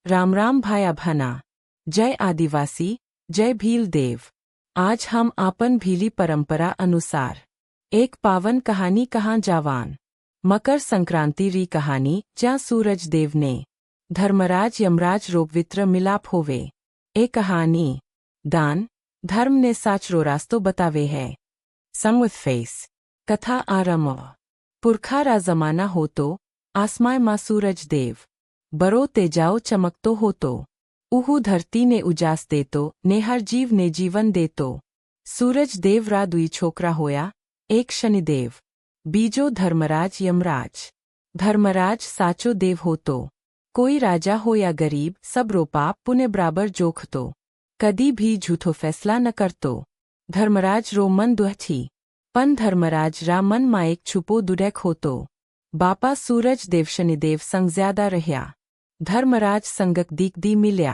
राम राम भाया भना। जय आदिवासी, जय भील देव। आज हम आपन भीली परंपरा अनुसार एक पावन कहानी कहाँ जावान। मकर संक्रांति री कहानी ज्या सूरज देव ने धर्मराज यमराज रोपवित्र मिलाप होवे। ए कहानी दान धर्म ने साचरो रास्तो बतावे है। सम विथ फेस कथा आरंभ। पुरखा रा जमाना हो तो आसमाय मां सूरज देव बरो तेजाओ चमकतो होतो। उहू धरती ने उजास देतो ने हर जीव ने जीवन देतो। सूरज देव रा दुई छोकरा होया, एक शनिदेव बीजो धर्मराज यमराज। धर्मराज साचो देव होतो। कोई राजा हो या गरीब सब रो पाप पुण्य बराबर जोखतो। कदी भी झूठो फैसला न करतो। धर्मराज रो मन दुहथी पन धर्मराज रा मन मा एक छुपो दुडैक होतो। बापा सूरज देव शनिदेव संग ज्यादा रह्या। धर्मराज संगक दीक दी मिल्या।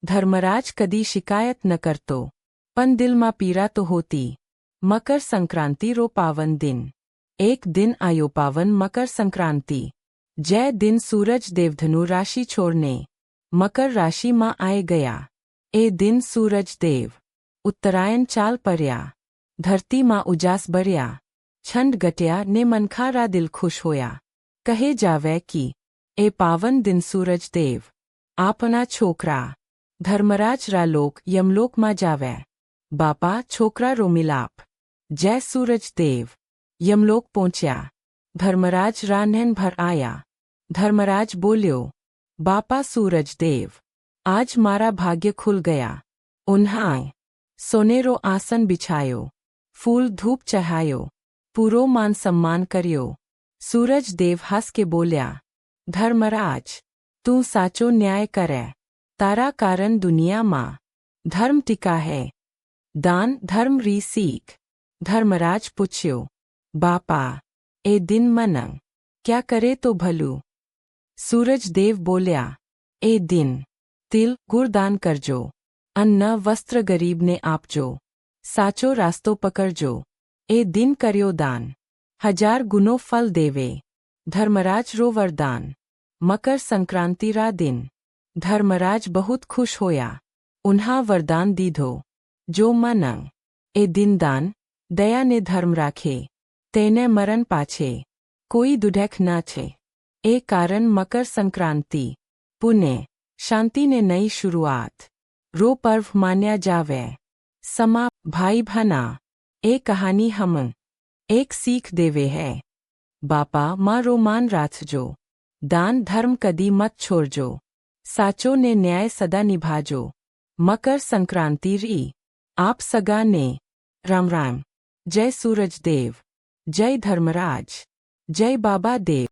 धर्मराज कदी शिकायत न करतो पन दिल मा पीरा तो होती। मकर संक्रांति रो पावन दिन। एक दिन आयो पावन मकर संक्रांति। जय दिन सूरज देव धनु राशि छोड़ने मकर राशि मां आए गया। ए दिन सूरज देव उत्तरायण चाल पर्या। धरती मां उजास बरया। छंड गट्या ने मनखा रा दिल खुश होया। कहे जावे कि ए पावन दिन सूरज देव आपना छोकरा धर्मराज रा लोक यमलोक मा जावे। बापा छोकरा रो मिलाप। जय सूरज देव यमलोक पहुंच्या। धर्मराज रा नैन भर आया। धर्मराज बोल्यो, बापा सूरज देव आज मारा भाग्य खुल गया। उन्हाय सोनेरो आसन बिछायो, फूल धूप चढ़ायो, पूरो मान सम्मान करियो। सूरज देव हंस के बोल्या, धर्मराज तू साचो न्याय करे। तारा कारण दुनिया मां धर्म टिका है। दान धर्म री सीख। धर्मराज पूछ्यो, बापा ए दिन मनंग क्या करे तो भलू। सूरज देव बोल्या, ए दिन तिल गुड़ दान करजो। अन्न वस्त्र गरीब ने आपजो। साचो रास्तो पकड़जो। ए दिन करियो दान 1000 गुनो फल देवे। धर्मराज रो वरदान। मकर संक्रांति रा दिन धर्मराज बहुत खुश होया। उन्हा वरदान दीधो, जो मनंग ए दिन दान दया ने धर्म राखे तेने मरण पाछे कोई दुढ़ैक न छे। ए कारण मकर संक्रांति पुण्य शांति ने नई शुरुआत रो पर्व मान्या जावे। समा भाई भना। ए कहानी हमन एक सीख देवे है। बापा मां रो मान राखजो। दान धर्म कदी मत छोड़जो। साचो ने न्याय सदा निभाजो। मकर संक्रांति री आप सगा ने राम राम। जय सूरज देव, जय धर्मराज, जय बाबा देव।